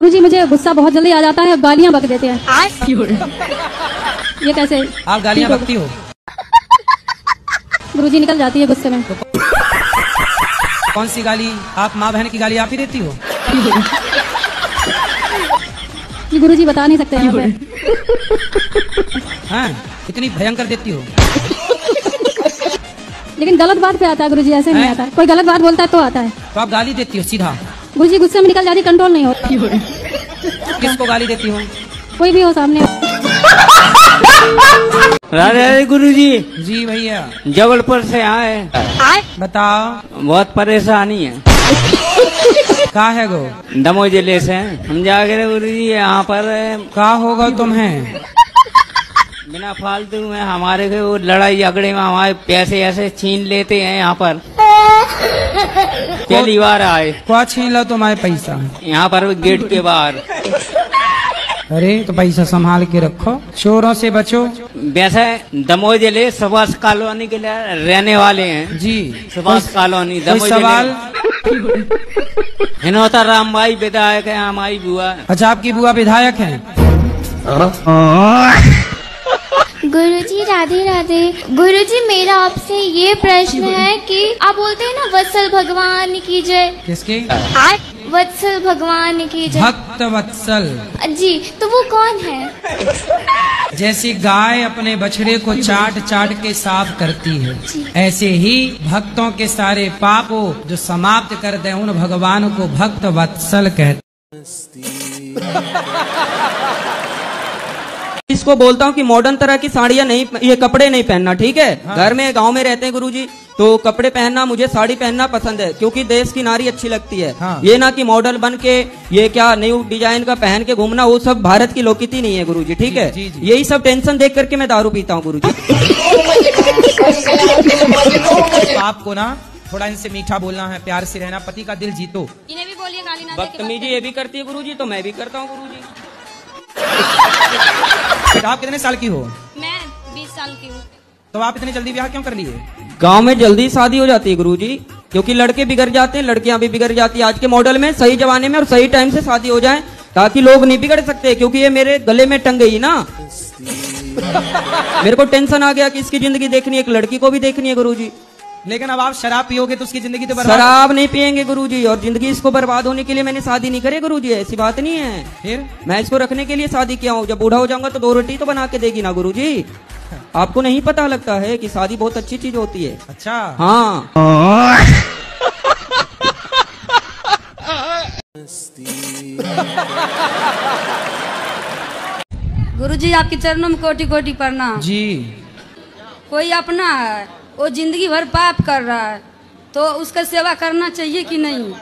गुरुजी मुझे गुस्सा बहुत जल्दी आ जाता है, गालियाँ बक देते हैं। ये कैसे? आप गालियाँ बकती हो? गुरुजी निकल जाती है गुस्से में। कौन सी गाली? आप माँ बहन की गाली आप ही देती हो? ये गुरुजी बता नहीं सकते यहाँ पे। हाँ, इतनी भयंकर देती हो। लेकिन गलत बात पे आता है गुरुजी, ऐसे नहीं आता है। कोई गलत बात बोलता है तो आता है। तो आप गाली देती हो सीधा? गुरुजी गुस्से में निकल जाती, कंट्रोल नहीं होती। किसको गाली देती हो? कोई भी हो सामने। राधे गुरुजी। जी भैया। जबलपुर से आए। बताओ। बहुत परेशानी है। का है गो? दमोह जिले से हम जा गए गुरुजी। यहाँ पर का होगा तुम्हें? बिना फालतू में हमारे के वो लड़ाई झगड़े में हमारे पैसे ऐसे छीन लेते हैं। यहाँ पर पहली बार आए। क्या छीन लो तुम्हारे पैसा? यहाँ पर गेट के बाहर। अरे तो पैसा संभाल के रखो, चोरों से बचो। वैसे दमोह जिले सुभाष कॉलोनी के लिए रहने वाले हैं जी। सुभाष कॉलोनी कोई सवाल? हिनोता राम भाई विधायक है हमारी बुआ। अच्छा, आपकी बुआ विधायक है? गुरुजी राधे राधे। गुरुजी मेरा आपसे ये प्रश्न है कि आप बोलते हैं ना वत्सल भगवान की जय। किसकी? वत्सल भगवान की जय। भक्त वत्सल जी, तो वो कौन है? जैसी गाय अपने बछड़े को चाट चाट के साफ करती है, ऐसे ही भक्तों के सारे पापों जो समाप्त कर दे उन भगवान को भक्त वत्सल कहते। इसको बोलता हूँ कि मॉडर्न तरह की साड़ियाँ नहीं, ये कपड़े नहीं पहनना, ठीक है? हाँ। घर में गांव में रहते हैं गुरुजी, तो कपड़े पहनना, मुझे साड़ी पहनना पसंद है क्योंकि देश की नारी अच्छी लगती है। हाँ। ये ना कि मॉडल बन के ये क्या न्यू डिजाइन का पहन के घूमना, वो सब भारत की लोकनीति नहीं है गुरुजी, ठीक है? यही सब टेंशन देख करके मैं दारू पीता हूँ गुरुजी। आपको ना थोड़ा इनसे मीठा बोलना है, प्यार से रहना, पति का दिल जीतो। इन्हें भी बोलिए गाली ना। बदतमीजी ये भी करती है गुरुजी, तो मैं भी करता हूँ गुरुजी। आप कितने साल की हो? मैं 20 साल की हूँ। तो आप इतनी जल्दी ब्याह क्यों कर लिए? गांव में जल्दी शादी हो जाती है गुरुजी, क्योंकि लड़के बिगड़ जाते हैं, लड़कियां भी बिगड़ जाती है आज के मॉडल में। सही जमाने में और सही टाइम से शादी हो जाए ताकि लोग नहीं बिगड़ सकते, क्योंकि ये मेरे गले में टंग गई ना। मेरे को टेंशन आ गया कि इसकी जिंदगी देखनी है, एक लड़की को भी देखनी है गुरुजी। लेकिन अब आप शराब पियोगे तो उसकी जिंदगी तो बर्बाद। शराब नहीं पियेंगे गुरुजी, और जिंदगी इसको बर्बाद होने के लिए मैंने शादी नहीं करी गुरुजी, ऐसी बात नहीं है। फिर मैं इसको रखने के लिए शादी किया हूँ। जब बूढ़ा हो जाऊंगा तो 2 रोटी तो बना के देगी ना गुरुजी। आपको नहीं पता लगता है कि शादी बहुत अच्छी चीज होती है। अच्छा। हाँ। गुरुजी आपके चरणों में कोटि कोटि प्रणाम जी। कोई अपना है, वो जिंदगी भर पाप कर रहा है, तो उसका सेवा करना चाहिए कि नहीं?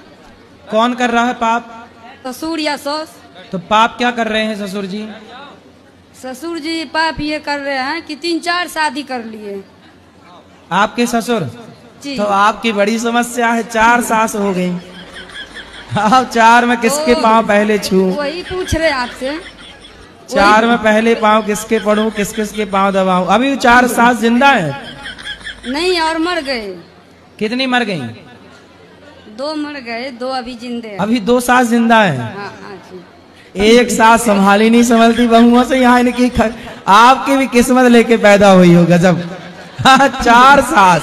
कौन कर रहा है पाप? ससुर या सास। तो पाप क्या कर रहे हैं ससुर जी? ससुर जी पाप ये कर रहे हैं कि 3-4 शादी कर लिए। आपके ससुर? जी। तो आपकी बड़ी समस्या है, 4 सास हो गई। आप 4 में किसके पाँव पहले छू? वही पूछ रहे आपसे। 4 में पहले पाँव किसके पढ़ूं, किस किस के पाँव दबाऊं? अभी 4 सास जिंदा है? नहीं, और मर गए। कितनी मर गई? 2 मर गए, 2 अभी जिंदे। अभी 2 सास जिंदा है? हाँ, जी। एक सास संभाली नहीं संभलती बहुओं से, यहाँ इनकी आपकी भी किस्मत लेके पैदा हुई हो। गजब। 4 सास।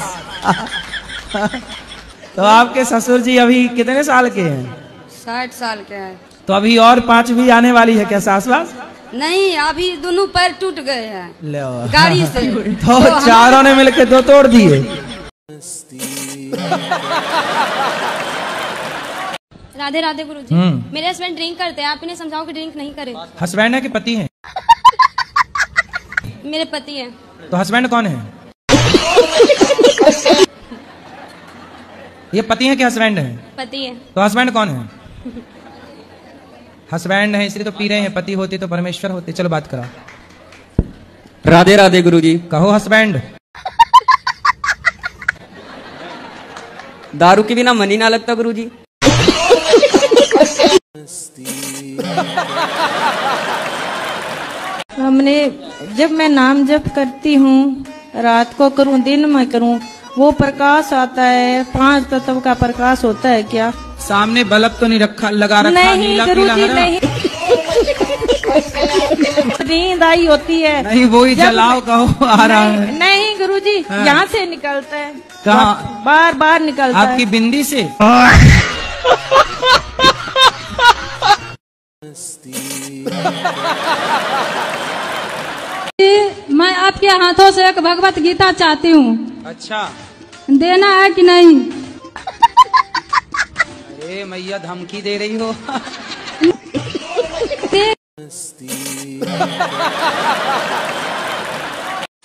तो आपके ससुर जी अभी कितने साल के हैं? 60 साल के हैं। तो अभी और 5 भी आने वाली है क्या सास वास? नहीं, अभी दोनों पैर टूट गए हैं गाड़ी से। तो चारों ने मिलकर 2 तोड़ दिए। राधे राधे गुरुजी। मेरे हस्बैंड ड्रिंक करते हैं, आप इन्हें समझाओ कि ड्रिंक नहीं करे। हस्बैंड है कि पति है? मेरे पति हैं। तो हस्बैंड कौन है? ये पति है कि हस्बैंड है? पति है। तो हस्बैंड कौन है? हस्बैंड है इसलिए तो पी रहे हैं, पति होते तो परमेश्वर होते। चलो बात करो। राधे राधे गुरुजी। कहो हस्बैंड। दारू के बिना मन ही ना लगता गुरुजी। हमने जब मैं नाम जप करती हूँ, रात को करूँ दिन में करूँ, वो प्रकाश आता है, 5 तत्व का प्रकाश होता है क्या? सामने बल्ब तो नहीं रखा, लगा रखा? नहीं नीला पीला गुरुजी हरा? नहीं। नींद आई होती है। नहीं वही जलाओ कहो आ रहा है। नहीं गुरुजी, हाँ। यहाँ से निकलता है। कहाँ? बार बार निकलता है। आपकी बिंदी से? मैं आपके हाथों से एक भगवत गीता चाहती हूँ, अच्छा देना है कि नहीं? अरे मैया धमकी दे रही हो।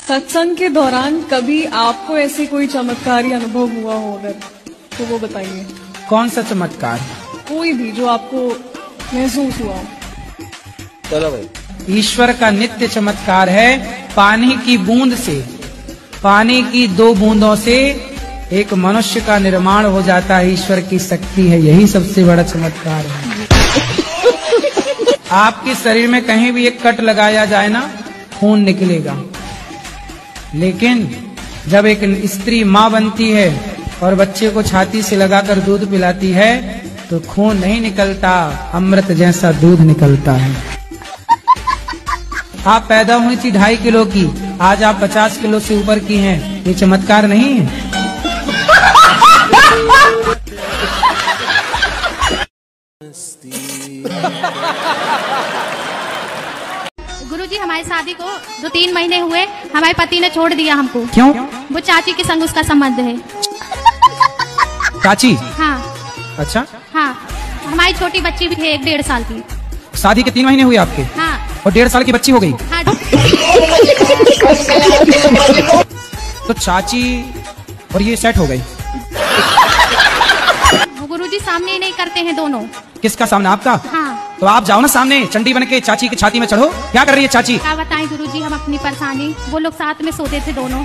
सत्संग के दौरान कभी आपको ऐसे कोई चमत्कारी अनुभव हुआ हो अगर, तो वो बताइए। कौन सा चमत्कार? कोई भी जो आपको महसूस हुआ हो। चलो भाई। ईश्वर का नित्य चमत्कार है। पानी की बूंद से, पानी की 2 बूंदों से एक मनुष्य का निर्माण हो जाता है। ईश्वर की शक्ति है, यही सबसे बड़ा चमत्कार है। आपके शरीर में कहीं भी एक कट लगाया जाए ना, खून निकलेगा। लेकिन जब एक स्त्री माँ बनती है और बच्चे को छाती से लगाकर दूध पिलाती है तो खून नहीं निकलता, अमृत जैसा दूध निकलता है। आप पैदा हुई थी 2.5 किलो की, आज आप 50 किलो से ऊपर की हैं। ये चमत्कार नहीं है? गुरुजी हमारी शादी को 2-3 महीने हुए, हमारे पति ने छोड़ दिया हमको। क्यों? वो चाची के संग उसका संबंध है। चाची? हाँ अच्छा। हाँ, हमारी छोटी बच्ची भी है 1-1.5 साल की। शादी के 3 महीने हुए आपके? हाँ। और 1.5 साल की बच्ची हो गई? हाँ। तो चाची और ये सेट हो गई? गुरुजी सामने ही नहीं करते हैं दोनों। किसका सामने? आपका? हाँ। तो आप जाओ ना सामने, चंडी बन के चाची की छाती में चढ़ो। क्या कर रही है चाची? क्या बताएं गुरुजी हम अपनी परेशानी, वो लोग साथ में सोते थे दोनों।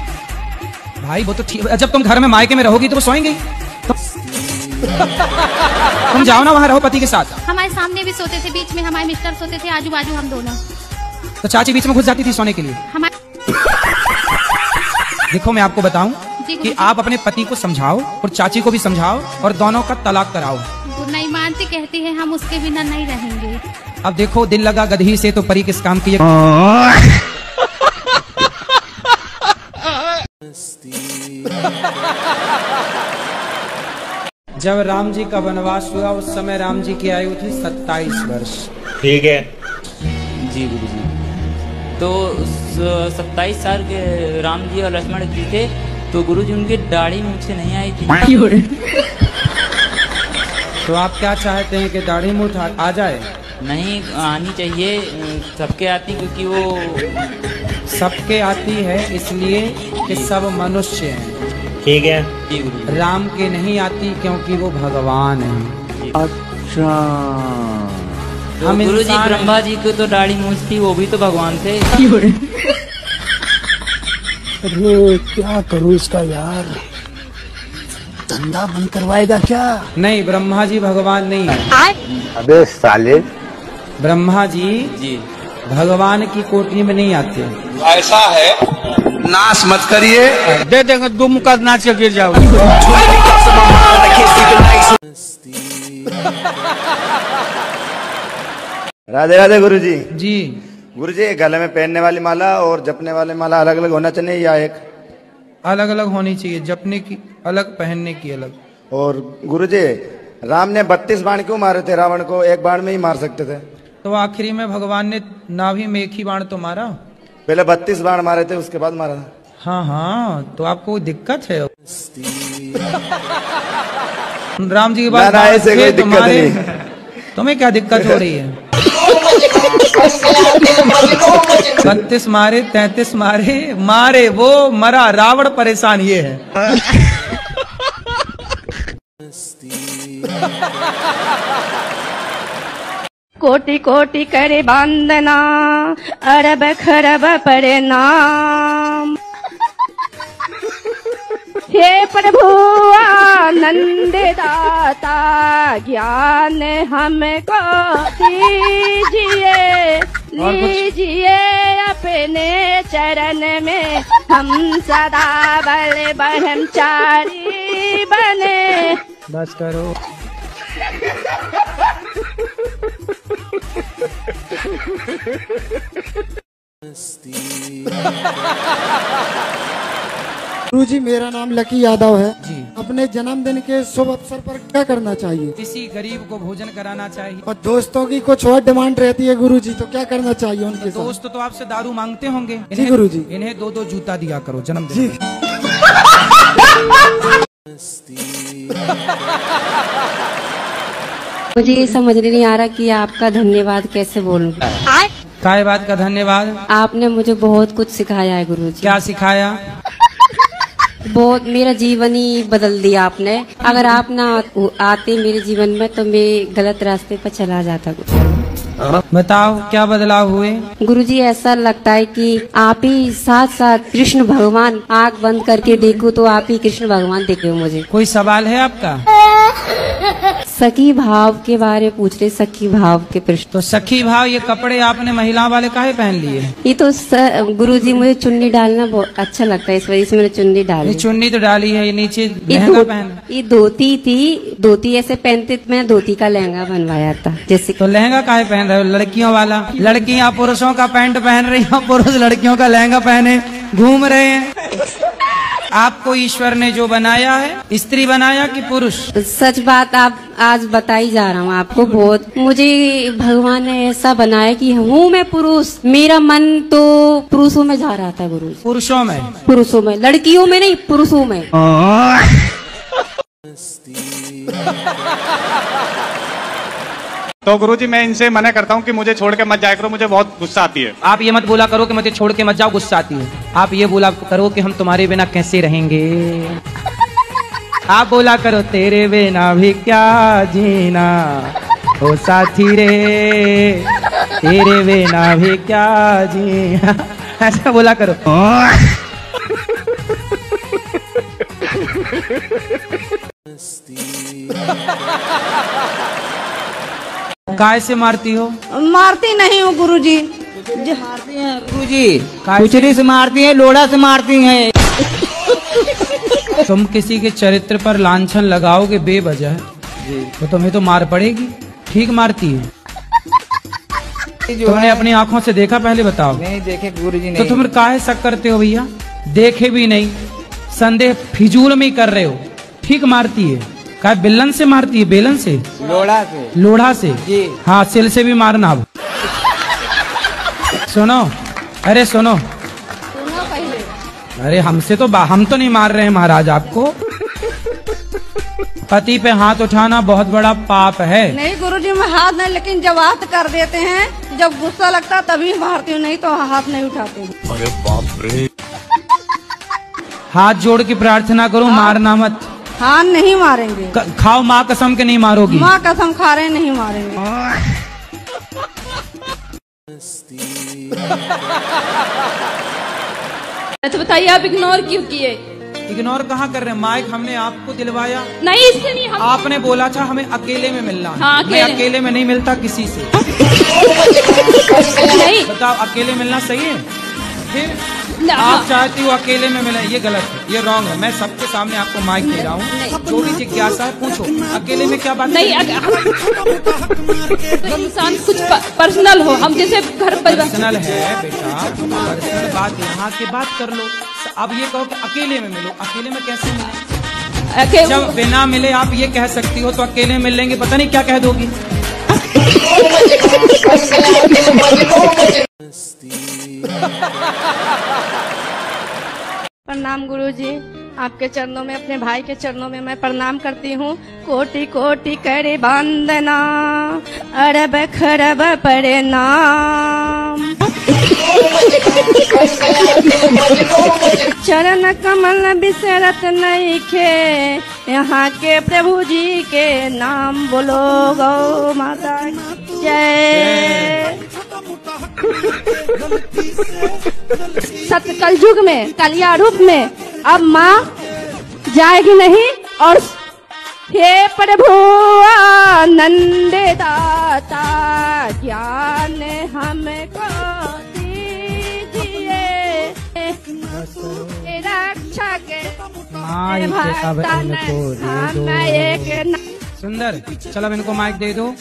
भाई वो तो ठीक, जब तुम घर में मायके में रहोगी तो वो सोएंगे तो तुम जाओ ना वहाँ रहो पति के साथ। हमारे सामने भी सोते थे, बीच में हमारे मिस्टर सोते थे, आजू बाजू हम दोनों। तो चाची बीच में घुस जाती थी सोने के लिए? देखो मैं आपको बताऊं कि आप अपने पति को समझाओ और चाची को भी समझाओ और दोनों का तलाक कराओ। वो नहीं मानती, कहती है हम उसके बिना नहीं रहेंगे। अब देखो दिल लगा गधी से तो परी किस काम की है। जब राम जी का वनवास हुआ उस समय राम जी की आयु थी 27 वर्ष। ठीक है जी गुरु जी। तो 27 साल के राम जी और लक्ष्मण जी थे, तो गुरु जी उनकी दाढ़ी मुझसे नहीं आई थी। तो आप क्या चाहते हैं कि दाढ़ी मूठ आ जाए? नहीं आनी चाहिए, सबके आती, क्योंकि वो सबके आती है इसलिए कि सब मनुष्य हैं। ठीक है जी गुरु। राम के नहीं आती क्योंकि वो भगवान है। अच्छा तो हम गुरु जी इंसान ब्रह्मा जी को तो दाढ़ी मूछ थी, वो भी तो भगवान थे। अरे क्या करूं इसका यार, धंधा बंद करवाएगा क्या? नहीं, ब्रह्मा जी भगवान नहीं है। अबे साले, ब्रह्मा जी जी भगवान की कोटरी में नहीं आते। ऐसा है, नाश मत करिए, दे देंगे 2 मुक्का नाच के गिर जाओ। राधे राधे गुरु जी। जी गुरु जी, गले में पहनने वाली माला और जपने वाली माला अलग अलग होना चाहिए या एक? अलग अलग होनी चाहिए, जपने की अलग, पहनने की अलग। और गुरु जी, राम ने 32 बाण क्यों मारे थे? रावण को 1 बाण में ही मार सकते थे। तो आखिरी में भगवान ने नाभि में 1 ही बाण तो मारा। पहले 32 बाण मारे थे, उसके बाद मारा था। हाँ हाँ, तो आपको कोई दिक्कत है? राम जी की बात ऐसे कोई दिक्कत नहीं। तुम्हें क्या दिक्कत हो रही है? 32 मारे, 33 मारे वो मरा, रावण परेशान ये है। कोटि कोटि करे वंदना, अरब खरब प्रणाम। हे प्रभु आनंद दाता, ज्ञान हमको दीजिए, लीजिए अपने चरण में, हम सदा बल ब्रह्मचारी बने। बस करो। गुरुजी मेरा नाम लकी यादव है जी। अपने जन्मदिन के शुभ अवसर पर क्या करना चाहिए? किसी गरीब को भोजन कराना चाहिए। और दोस्तों की कुछ और डिमांड रहती है गुरुजी, तो क्या करना चाहिए उनके साथ? दोस्त तो आपसे दारू मांगते होंगे जी गुरुजी। इन्हें 2-2 जूता दिया करो जन्मदिन। मुझे ये समझ नहीं आ रहा कि आपका धन्यवाद कैसे बोलूं। काय बात का धन्यवाद? आपने मुझे बहुत कुछ सिखाया है गुरुजी। क्या सिखाया? बहुत, मेरा जीवन ही बदल दिया आपने। अगर आप ना आते मेरे जीवन में तो मैं गलत रास्ते पर चला जाता। बताओ क्या बदलाव हुए? गुरुजी ऐसा लगता है कि आप ही साथ साथ कृष्ण भगवान, आँख बंद करके देखो तो आप ही कृष्ण भगवान दिख रहे हो मुझे। कोई सवाल है आपका? सखी भाव के बारे पूछ रहे, सखी भाव के प्रश्न। तो सखी भाव, ये कपड़े आपने महिला वाले काहे पहन लिए? ये तो गुरुजी मुझे चुन्नी डालना बहुत अच्छा लगता है, इस वजह से मैंने चुन्नी डाली। चुन्नी तो डाली है, ये नीचे लहंगा पहन। ये धोती थी, धोती ऐसे पहनते, मैं धोती का लहंगा बनवाया था जैसे। तो लहंगा काहे पहन रहे हो? लड़कियों वाला। लड़कियां पुरुषों का पैंट पहन रही हो, पुरुष लड़कियों का लहंगा पहने घूम रहे हैं। आपको ईश्वर ने जो बनाया है, स्त्री बनाया कि पुरुष? सच बात आप आज बताई जा रहा हूँ आपको। बहुत मुझे भगवान ने ऐसा बनाया कि हूँ मैं पुरुष, मेरा मन तो पुरुषों में जा रहा था गुरु। पुरुषों में? पुरुषों में, लड़कियों में नहीं, पुरुषों में। तो गुरुजी मैं इनसे मना करता हूँ कि मुझे छोड़ के मत जाया करो, मुझे बहुत गुस्सा आती है। आप ये मत बोला करो कि मुझे छोड़ के मत जाओ, गुस्सा आती है। आप ये बोला करो कि हम तुम्हारे बिना कैसे रहेंगे। आप बोला करो तेरे बिना भी क्या जीना ओ साथी रे, तेरे बिना भी क्या जीना, ऐसा बोला करो। काय से मारती हो? मारती नहीं हूँ गुरुजी। मारती हैं गुरुजी, कुचरी से मारती हैं, लोड़ा से मारती हैं। तुम किसी के चरित्र पर लांछन लगाओगे बेवजह तो तुम्हें तो मार पड़ेगी। ठीक मारती है? तुमने अपनी आंखों से देखा? पहले बताओ। नहीं देखे गुरुजी। तो तुम काहे शक करते हो भैया? देखे भी नहीं, संदेह फिजूल में ही कर रहे हो। ठीक मारती है। क्या बिल्लन से मारती है? बेलन से? लोढ़ा से। लोढ़ा से जी। हाँ, सिल से भी मारना। अब सुनो, अरे सुनो पहले। अरे हमसे तो हम तो नहीं मार रहे हैं महाराज आपको। पति पे हाथ उठाना बहुत बड़ा पाप है। नहीं गुरुजी, मैं हाथ नहीं, लेकिन जब बात कर देते हैं, जब गुस्सा लगता तभी मारती हूँ, नहीं तो हाथ नहीं उठाती हूँ। अरे बाप रे। हाथ जोड़ के प्रार्थना करो, मारना मत। हाँ नहीं मारेंगे। खाओ माँ कसम के नहीं मारोगी। माँ कसम खा रहे नहीं मारेंगे। तो बताइए आप इग्नोर क्यों किए? इग्नोर कहाँ कर रहे हैं? माइक हमने आपको दिलवाया। नहीं, इससे नहीं। आपने बोला था हमें अकेले में मिलना है। हाँ, मैं अकेले में नहीं मिलता किसी से। नहीं बताओ, अकेले मिलना सही है? फिर आप चाहती हो अकेले में मिले, ये गलत है, ये रॉन्ग है। मैं सबके सामने आपको माइक दे रहा हूँ, जो भी जिज्ञासा है पूछो। अकेले में क्या बात? नहीं, तो इंसान कुछ पर्सनल हो, हम जैसे घर पर्सनल है बेटा, पर्सनल बात यहाँ की बात कर लो। अब ये कहो कि अकेले में मिलो, अकेले में कैसे मिले? जब बिना मिले आप ये कह सकती हो, तो अकेले मिल लेंगे पता नहीं क्या कह दोगी। प्रणाम गुरुजी, आपके चरणों में, अपने भाई के चरणों में मैं प्रणाम करती हूँ। कोटि कोटि करे वंदना, अरब खरब प्रणाम। चरण कमल बिसरत नहीं खे, यहाँ के प्रभु जी के नाम बोलो गौ माता जय। सत्य कलयुग में, कलिया रूप में अब माँ जाएगी नहीं। और हे प्रभु आनंद दाता, ज्ञान हमको दीजिए, रक्षक सुंदर। चलो इनको माइक दे दो।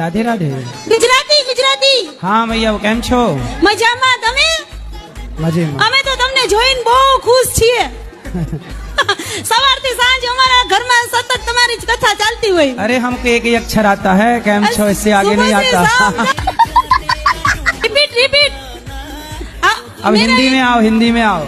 राधे राधे। गुजराती गुजराती। हाँ मैया કેમ છો? મજામાં તમે? મજામાં। અમે તો તમને જોઈને બહુ ખુશ છીએ। સવારથી સાંજ અમારા ઘરમાં સતત તમારી જ કથા ચાલતી હોય। अरे हमको एक ही अक्षर आता है કેમ છો, इससे आगे नहीं आता। Repeat repeat. अब हिंदी में आओ, हिंदी में आओ।